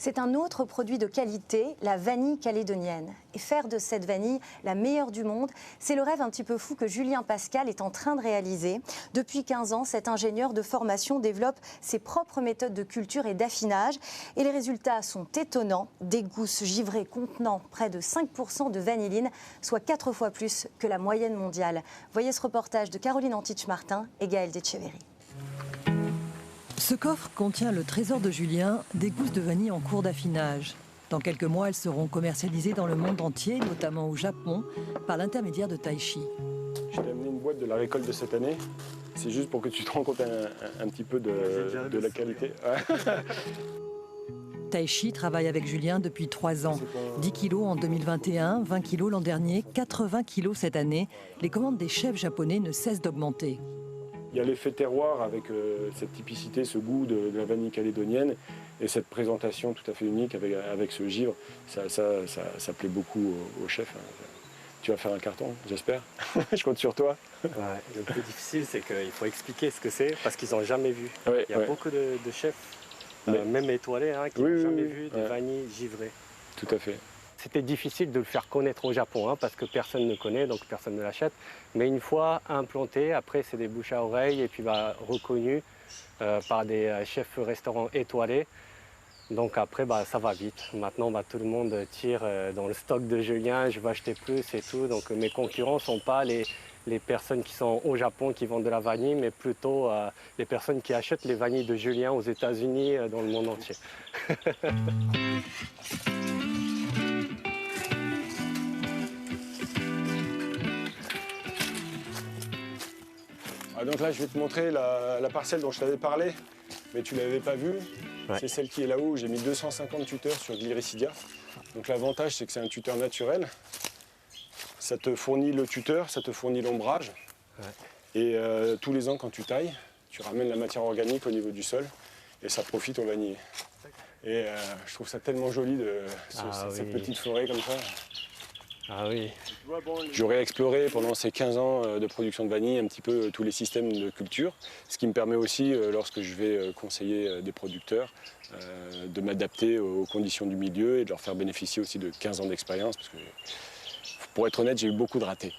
C'est un autre produit de qualité, la vanille calédonienne. Et faire de cette vanille la meilleure du monde, c'est le rêve un petit peu fou que Julien Pascal est en train de réaliser. Depuis 15 ans, cet ingénieur de formation développe ses propres méthodes de culture et d'affinage. Et les résultats sont étonnants. Des gousses givrées contenant près de 5% de vanilline, soit 4 fois plus que la moyenne mondiale. Voyez ce reportage de Caroline Antich-Martin et Gaël Decheverry. Ce coffre contient le trésor de Julien, des gousses de vanille en cours d'affinage. Dans quelques mois, elles seront commercialisées dans le monde entier, notamment au Japon, par l'intermédiaire de Taishi. Je t'ai amené une boîte de la récolte de cette année. C'est juste pour que tu te rends compte un petit peu de la qualité. Taishi travaille avec Julien depuis 3 ans. 10 kilos en 2021, 20 kilos l'an dernier, 80 kilos cette année. Les commandes des chefs japonais ne cessent d'augmenter. Il y a l'effet terroir avec cette typicité, ce goût de la vanille calédonienne et cette présentation tout à fait unique avec ce givre. Ça plaît beaucoup aux chefs. Tu vas faire un carton, j'espère. Je compte sur toi. Ouais, le plus difficile, c'est qu'il faut expliquer ce que c'est parce qu'ils n'ont jamais vu. Ouais, il y a beaucoup de chefs, même étoilés, qui n'ont jamais vu de vanille givrée. Tout à fait. C'était difficile de le faire connaître au Japon parce que personne ne connaît, donc personne ne l'achète. Mais une fois implanté, après c'est des bouches à oreille et puis reconnu par des chefs restaurants étoilés. Donc après ça va vite. Maintenant tout le monde tire dans le stock de Julien, je vais acheter plus et tout. Donc mes concurrents ne sont pas les personnes qui sont au Japon qui vendent de la vanille, mais plutôt les personnes qui achètent les vanilles de Julien aux États-Unis, dans le monde entier. Donc là, je vais te montrer la parcelle dont je t'avais parlé, mais tu ne l'avais pas vue. Ouais. C'est celle qui est là-haut. J'ai mis 250 tuteurs sur Gliricidia. Donc l'avantage, c'est que c'est un tuteur naturel. Ça te fournit le tuteur, ça te fournit l'ombrage. Ouais. Et tous les ans, quand tu tailles, tu ramènes la matière organique au niveau du sol et ça profite au vanillé. Et je trouve ça tellement joli, cette petite forêt comme ça. Ah oui. J'aurais exploré pendant ces 15 ans de production de vanille un petit peu tous les systèmes de culture, ce qui me permet aussi, lorsque je vais conseiller des producteurs, de m'adapter aux conditions du milieu et de leur faire bénéficier aussi de 15 ans d'expérience, parce que, pour être honnête, j'ai eu beaucoup de ratés.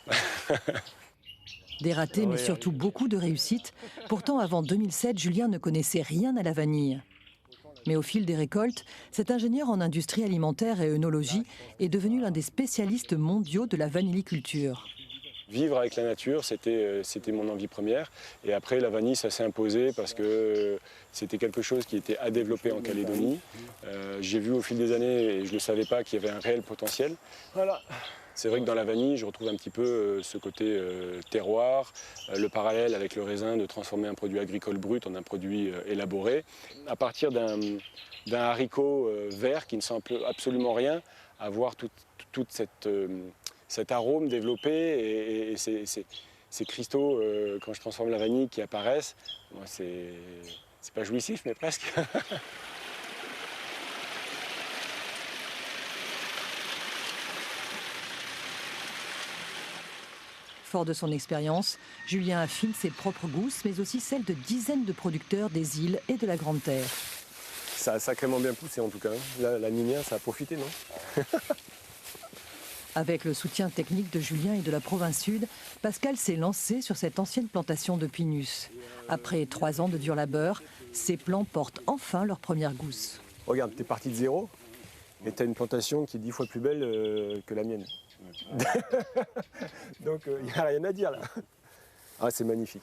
Des ratés, mais surtout beaucoup de réussites. Pourtant, avant 2007, Julien ne connaissait rien à la vanille. Mais au fil des récoltes, cet ingénieur en industrie alimentaire et œnologie est devenu l'un des spécialistes mondiaux de la vanilliculture. Vivre avec la nature, c'était mon envie première. Et après, la vanille, ça s'est imposé parce que c'était quelque chose qui était à développer en Calédonie. J'ai vu au fil des années, et je ne le savais pas, qu'il y avait un réel potentiel. Voilà. C'est vrai que dans la vanille, je retrouve un petit peu ce côté terroir, le parallèle avec le raisin de transformer un produit agricole brut en un produit élaboré. À partir d'un haricot vert qui ne sent absolument rien, avoir toute cet arôme développé et ces cristaux, quand je transforme la vanille, qui apparaissent, moi, c'est pas jouissif, mais presque. Fort de son expérience, Julien affine ses propres gousses, mais aussi celles de dizaines de producteurs des îles et de la Grande Terre. Ça a sacrément bien poussé en tout cas. La Ninière, ça a profité, non? Avec le soutien technique de Julien et de la province sud, Pascal s'est lancé sur cette ancienne plantation de pinus. Après 3 ans de dur labeur, ces plants portent enfin leurs premières gousses. Regarde, tu es parti de zéro et tu as une plantation qui est 10 fois plus belle que la mienne. Donc il n'y a rien à dire là. Ah, c'est magnifique.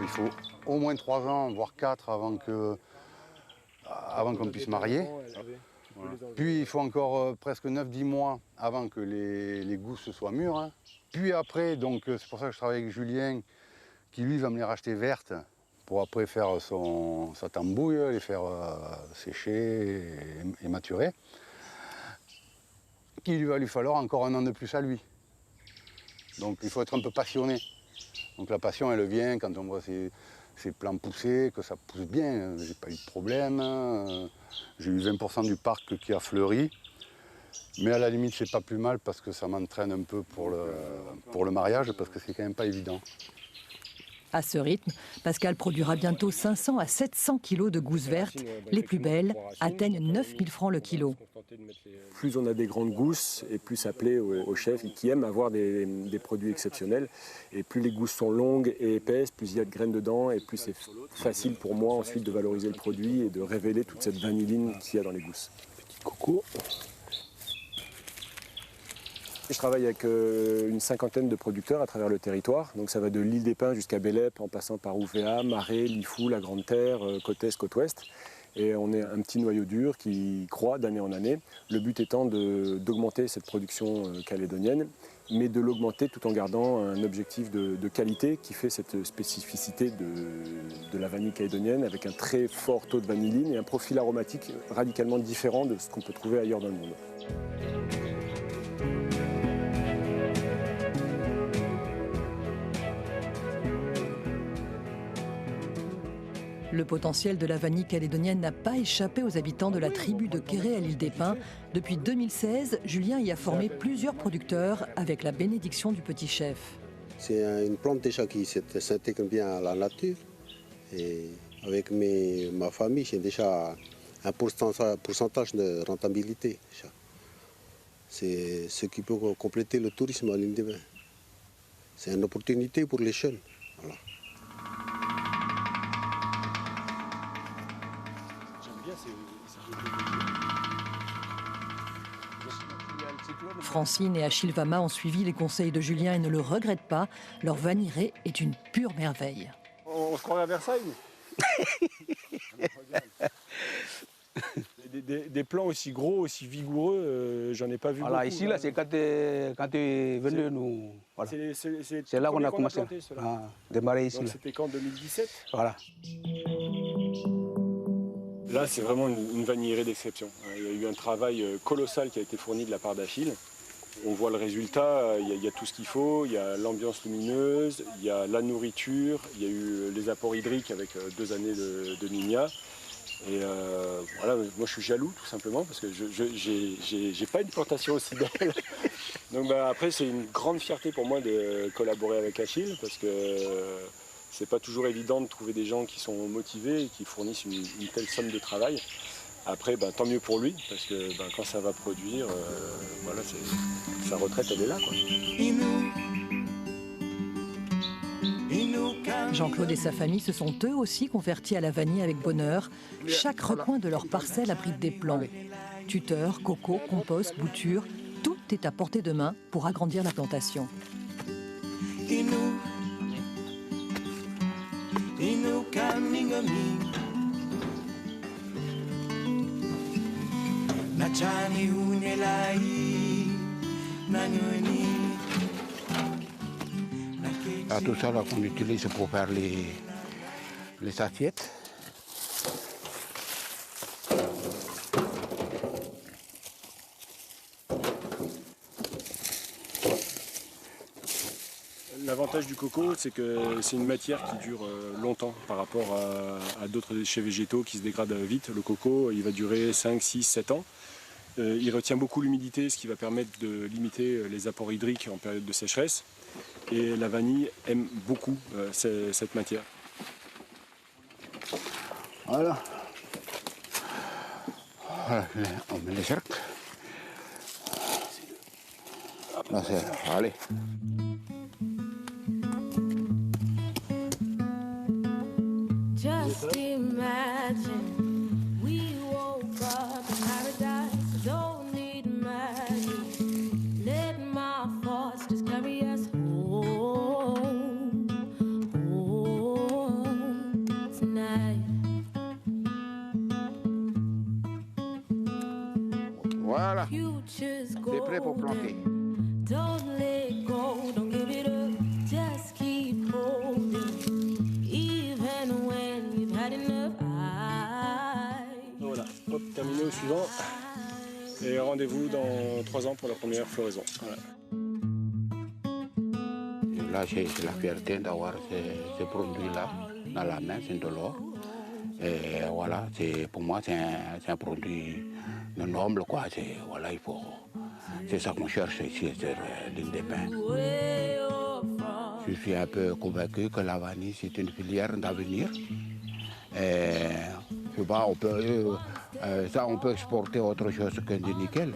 Il faut au moins 3 ans, voire 4 avant qu'on puisse marier. Voilà. Puis il faut encore presque 9-10 mois avant que les gousses soient mûres. Puis après, donc c'est pour ça que je travaille avec Julien, qui lui va me les racheter vertes pour après faire sa tambouille, les faire sécher et maturer. Il va lui falloir encore 1 an de plus à lui. Donc il faut être un peu passionné. Donc la passion, elle vient quand on voit ces plants pousser, que ça pousse bien. J'ai pas eu de problème. J'ai eu 20% du parc qui a fleuri. Mais à la limite, c'est pas plus mal parce que ça m'entraîne un peu pour le mariage, parce que c'est quand même pas évident. À ce rythme, Pascal produira bientôt 500 à 700 kilos de gousses vertes. Les plus belles atteignent 9 000 francs le kilo. Plus on a des grandes gousses, et plus ça plaît aux chefs qui aiment avoir des produits exceptionnels. Et plus les gousses sont longues et épaisses, plus il y a de graines dedans, et plus c'est facile pour moi ensuite de valoriser le produit et de révéler toute cette vanilline qu'il y a dans les gousses. Petit coco. Je travaille avec une cinquantaine de producteurs à travers le territoire. Donc ça va de l'île des Pins jusqu'à Bélep, en passant par Ouvéa, Marais, Lifou, la Grande Terre, côte est, côte ouest. Et on est un petit noyau dur qui croît d'année en année. Le but étant d'augmenter cette production calédonienne, mais de l'augmenter tout en gardant un objectif de qualité qui fait cette spécificité de la vanille calédonienne avec un très fort taux de vanilline et un profil aromatique radicalement différent de ce qu'on peut trouver ailleurs dans le monde. Le potentiel de la vanille calédonienne n'a pas échappé aux habitants de la tribu de Kéré à l'île des Pins. Depuis 2016, Julien y a formé plusieurs producteurs avec la bénédiction du petit chef. C'est une plante déjà qui s'intègre bien à la nature. Et avec ma famille, j'ai déjà un pourcentage de rentabilité. C'est ce qui peut compléter le tourisme à l'île des Pins. C'est une opportunité pour les jeunes. Voilà. Francine et Achille Vama ont suivi les conseils de Julien et ne le regrettent pas. Leur vanilleraie est une pure merveille. On se croirait à Versailles. Des plants aussi gros, aussi vigoureux, j'en ai pas vu voilà, beaucoup. Ici, là, c'est quand tu es venu, nous. Voilà. C'est là qu'on a commencé à démarrer ici. Donc c'était quand, 2017? Voilà. Là, c'est vraiment une vanillerie d'exception. Il y a eu un travail colossal qui a été fourni de la part d'Achille. On voit le résultat, il y a tout ce qu'il faut, il y a l'ambiance lumineuse, il y a la nourriture, il y a eu les apports hydriques avec 2 années de Minia. Et voilà, moi je suis jaloux tout simplement parce que j'ai pas une plantation aussi belle. Donc après c'est une grande fierté pour moi de collaborer avec Achille parce que c'est pas toujours évident de trouver des gens qui sont motivés et qui fournissent une telle somme de travail. Après, tant mieux pour lui, parce que quand ça va produire, voilà, sa retraite, elle est là, quoi. Jean-Claude et sa famille se sont eux aussi convertis à la vanille avec bonheur. Chaque recoin de leur parcelle abrite des plants. Tuteurs, coco, compost, bouture, tout est à portée de main pour agrandir la plantation. Tout ça là qu'on utilise pour faire les assiettes. L'avantage du coco, c'est que c'est une matière qui dure longtemps par rapport à d'autres déchets végétaux qui se dégradent vite. Le coco, il va durer 5, 6, 7 ans. Il retient beaucoup l'humidité, ce qui va permettre de limiter les apports hydriques en période de sécheresse. Et la vanille aime beaucoup cette matière. Voilà. Voilà, on met les cercles. Là, allez. Just imagine we woke up in paradise. Don't need magic. Let my thoughts just carry us home, home tonight. Voilà. Future's C'est prêt pour planter. golden. Don't let go, don't give it up. Just keep holding, even when you've had enough. Voilà, hop, terminé au suivant. Et rendez-vous dans 3 ans pour la première floraison. Voilà. Là, j'ai la fierté d'avoir ces produits-là dans la main, c'est de l'or. Et voilà, pour moi, c'est un produit noble, quoi. Voilà, c'est ça qu'on cherche ici sur l'île des Pins. je suis un peu convaincu que la vanille, c'est une filière d'avenir. Et je sais pas, on peut exporter autre chose que du nickel.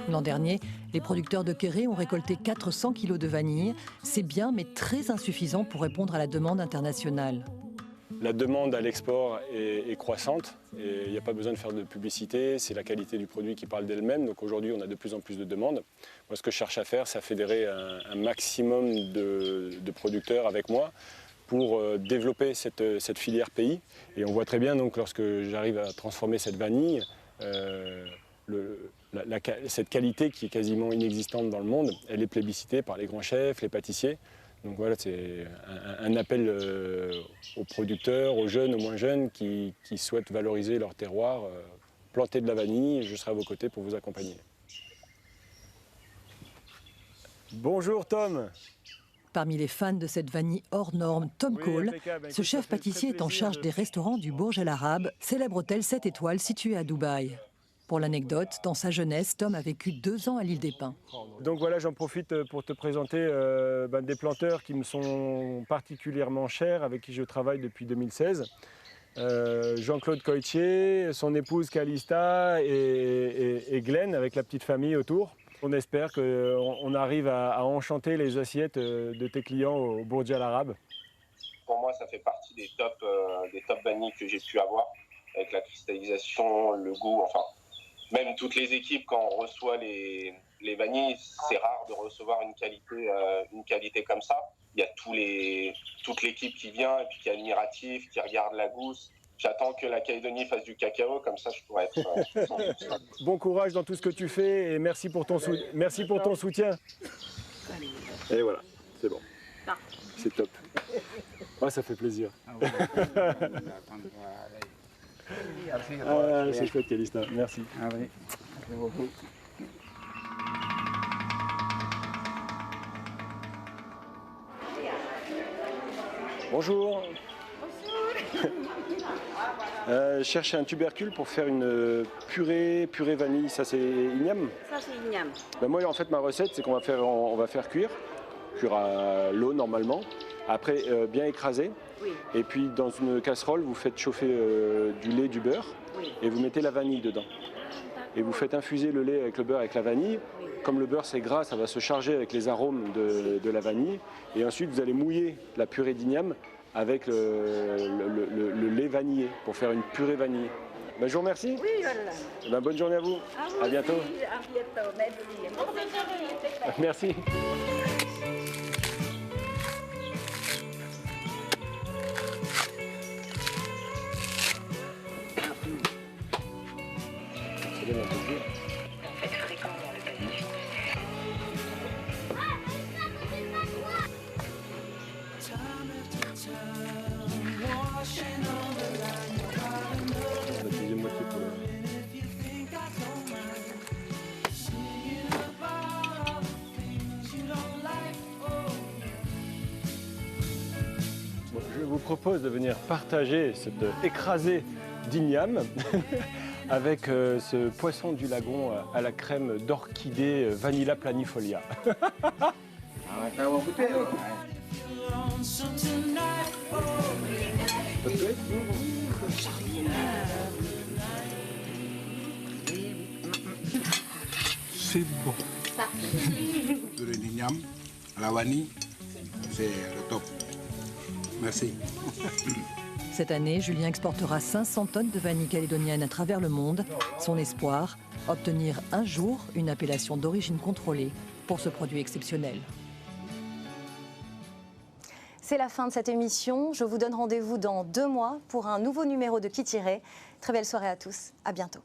L'an dernier, les producteurs de Kéré ont récolté 400 kilos de vanille. C'est bien, mais très insuffisant pour répondre à la demande internationale. La demande à l'export est croissante et il n'y a pas besoin de faire de publicité, c'est la qualité du produit qui parle d'elle-même. Donc aujourd'hui, on a de plus en plus de demandes. Moi, ce que je cherche à faire, c'est à fédérer un maximum de producteurs avec moi pour développer cette filière pays. Et on voit très bien, donc, lorsque j'arrive à transformer cette vanille, cette qualité qui est quasiment inexistante dans le monde, elle est plébiscitée par les grands chefs, les pâtissiers. Donc voilà, c'est un appel aux producteurs, aux jeunes, aux moins jeunes qui souhaitent valoriser leur terroir, planter de la vanille, je serai à vos côtés pour vous accompagner. Bonjour Tom. Parmi les fans de cette vanille hors norme, Tom Cole, ce chef pâtissier est en charge des restaurants du Burj Al Arab, célèbre hôtel 7 étoiles situé à Dubaï. Pour l'anecdote, dans sa jeunesse, Tom a vécu 2 ans à l'île des Pins. Donc voilà, j'en profite pour te présenter des planteurs qui me sont particulièrement chers, avec qui je travaille depuis 2016. Jean-Claude Coitier, son épouse Calista et Glenn, avec la petite famille autour. On espère qu'on arrive à enchanter les assiettes de tes clients au Burj Al Arab. Pour moi, ça fait partie des top vanilles que j'ai pu avoir, avec la cristallisation, le goût, enfin... Même toutes les équipes, quand on reçoit les vanilles, c'est rare de recevoir une qualité comme ça. Il y a toute l'équipe qui vient et puis qui est admirative, qui regarde la gousse. J'attends que la Calédonie fasse du cacao, comme ça je pourrais être... Bon courage dans tout ce que tu fais et merci pour ton soutien. Et voilà, c'est bon. C'est top. Ouais, ça fait plaisir. Ah, c'est chouette, Calista. Merci. Ah oui. Merci beaucoup. Bonjour. Je cherche un tubercule pour faire une purée vanille. Ça, c'est igname? Ça, c'est igname. Ben moi, en fait, ma recette, c'est qu'on va faire cuire à l'eau normalement. Après, bien écrasé. Oui. Et puis, dans une casserole, vous faites chauffer du lait, du beurre. Oui. Et vous mettez la vanille dedans. Et vous faites infuser le lait avec le beurre, avec la vanille. Oui. Comme le beurre, c'est gras, ça va se charger avec les arômes de la vanille. Et ensuite, vous allez mouiller la purée d'igname avec le lait vanillé pour faire une purée vanillée. Ben, je vous remercie. Oui, voilà. Ben, bonne journée à vous. À bientôt. À bientôt. Merci. Merci. Je vous propose de venir partager cette écrasée d'igname avec ce poisson du lagon à la crème d'orchidée Vanilla planifolia. C'est bon. Purée d'igname à la vanille, c'est le top. Merci. Cette année, Julien exportera 500 tonnes de vanille calédonienne à travers le monde. Son espoir, obtenir un jour une appellation d'origine contrôlée pour ce produit exceptionnel. C'est la fin de cette émission. Je vous donne rendez-vous dans 2 mois pour un nouveau numéro de Qui tirait. Très belle soirée à tous. À bientôt.